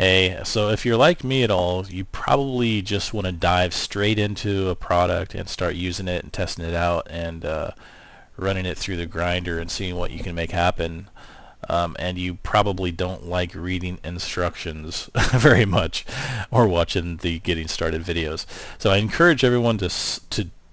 Hey, so if you're like me at all, you probably just want to dive straight into a product and start using it and testing it out and running it through the grinder and seeing what you can make happen. And you probably don't like reading instructions very much or watching the getting started videos. So I encourage everyone to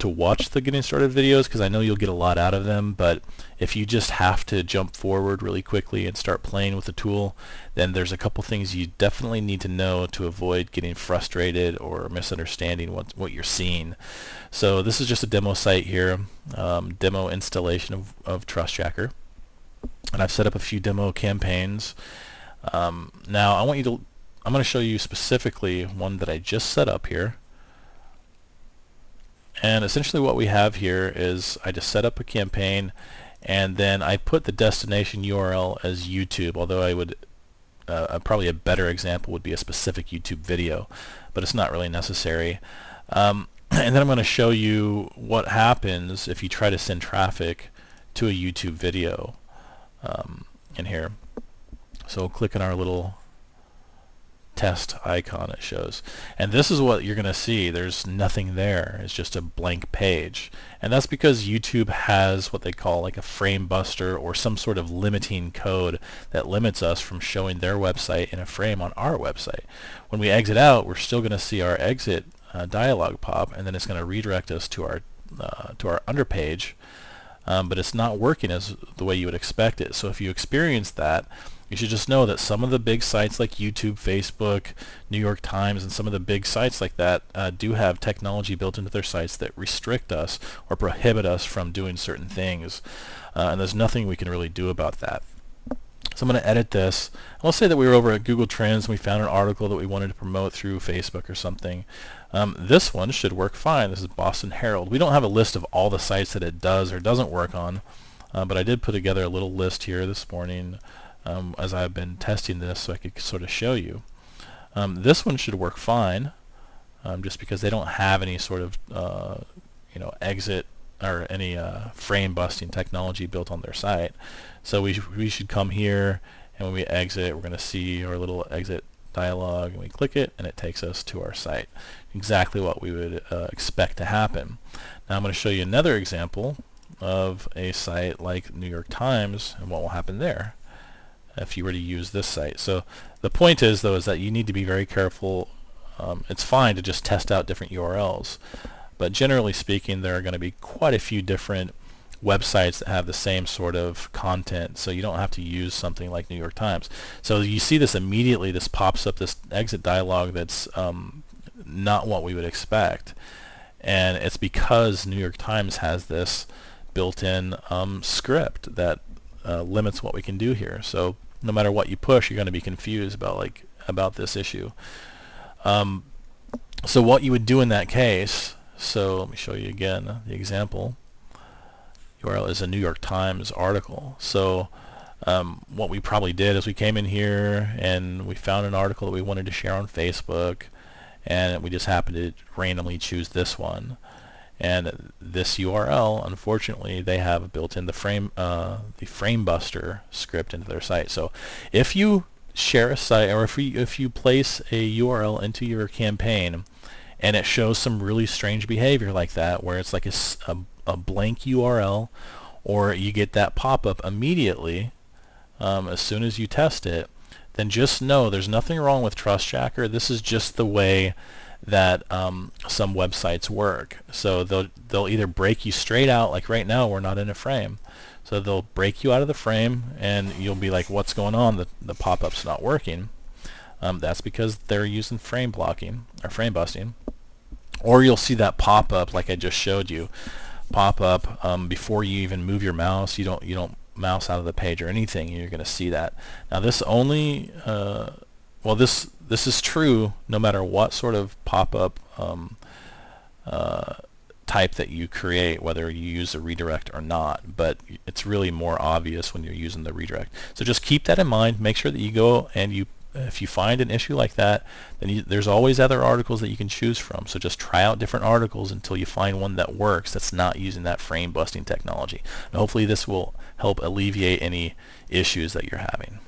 watch the getting started videos because I know you'll get a lot out of them, but if you just have to jump forward really quickly and start playing with the tool, then there's a couple things you definitely need to know to avoid getting frustrated or misunderstanding what you're seeing. So this is just a demo site here, demo installation of TrustJacker. And I've set up a few demo campaigns. Now I'm going to show you specifically one that I just set up here. And essentially what we have here is I just set up a campaign and then I put the destination URL as YouTube, although I would probably a better example would be a specific YouTube video, but it's not really necessary. And then I'm going to show you what happens if you try to send traffic to a YouTube video in here. So we'll click on our little test icon it shows, and this is what you're gonna see. There's nothing there. It's just a blank page, and that's because YouTube has what they call like a frame buster or some sort of limiting code that limits us from showing their website in a frame on our website. When we exit out, we're still gonna see our exit dialog pop, and then it's gonna redirect us to our underpage, but it's not working as the way you would expect it. So if you experience that, you should just know that some of the big sites like YouTube, Facebook, New York Times, and some of the big sites like that do have technology built into their sites that restrict us or prohibit us from doing certain things. And there's nothing we can really do about that. So I'm going to edit this. I'll say that we were over at Google Trends and we found an article that we wanted to promote through Facebook or something. This one should work fine. This is Boston Herald. We don't have a list of all the sites that it does or doesn't work on, but I did put together a little list here this morning as I've been testing this so I could sort of show you. This one should work fine, just because they don't have any sort of exit or any frame busting technology built on their site. So we should come here, and when we exit, we're going to see our little exit dialog, and we click it and it takes us to our site. Exactly what we would expect to happen. Now I'm going to show you another example of a site like New York Times and what will happen there if you were to use this site. So the point is, though, is that you need to be very careful. It's fine to just test out different URLs, but generally speaking, there are going to be quite a few different websites that have the same sort of content, so you don't have to use something like New York Times. So you see this immediately, this pops up, this exit dialog that's not what we would expect, and it's because New York Times has this built-in script that limits what we can do here. So no matter what you push, you're going to be confused about this issue. So what you would do in that case, so let me show you again the example. URL is a New York Times article. So what we probably did is we came in here and we found an article that we wanted to share on Facebook, and we just happened to randomly choose this one. And this URL, unfortunately, they have built in the frame buster script into their site. So if you share a site, or if you place a URL into your campaign and it shows some really strange behavior like that, where it's like a blank URL, or you get that pop-up immediately as soon as you test it, then just know there's nothing wrong with TrustJacker. This is just the way that some websites work. So they'll either break you straight out, like right now we're not in a frame, so they'll break you out of the frame and you'll be like, what's going on? The pop-up's not working. That's because they're using frame blocking or frame busting. Or you'll see that pop-up like I just showed you, pop up before you even move your mouse. You don't mouse out of the page or anything, and you're going to see that. Now this only this is true no matter what sort of pop-up type that you create, whether you use a redirect or not, but it's really more obvious when you're using the redirect. So just keep that in mind. Make sure that you go and if you find an issue like that, then there's always other articles that you can choose from. So just try out different articles until you find one that works, that's not using that frame busting technology. And hopefully this will help alleviate any issues that you're having.